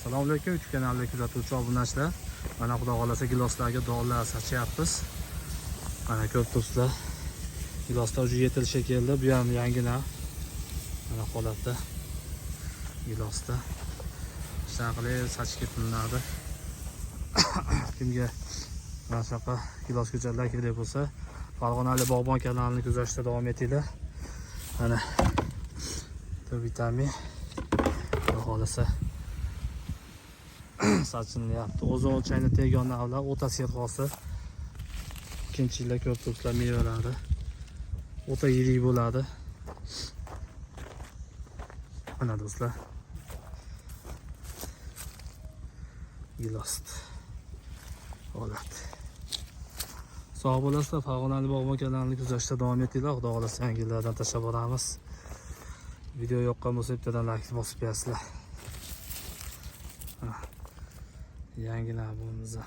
Assalomu alaykum, YouTube kanalida kuzatuvchi obunachilar. Mana xudo xolasa giloslarga dog'lar sachyapmiz. Mana ko'rib turibsizlar. Giloslar уже yetilishi keldi. Bu ham yangina. Mana holatda gilosda shaqli sachib ketiladi. Kimga mana shunaqa gilos ko'chatlar kerak bo'lsa, Farg'onali bog'bon kanalini kuzatishda davom etinglar. Mana vitamin xudo xolasa sachinyapti. O'z o'lchayni tegonni avval o'ta serxosi. Ikkinchi yilda ko'rib turibsizlar mevalari. O'ta yirik bo'ladi. Mana do'stlar. Gilos. Holat. Sog' bo'lasizlar, Farg'onali bog'bon kanalini kuzatishda davom etinglar. Xudo xolasa yangilardan tashlab boramiz. Video yoqqan bo'lsa bittadan like bosib qo'yasizlar. Yangilar bo'lmasa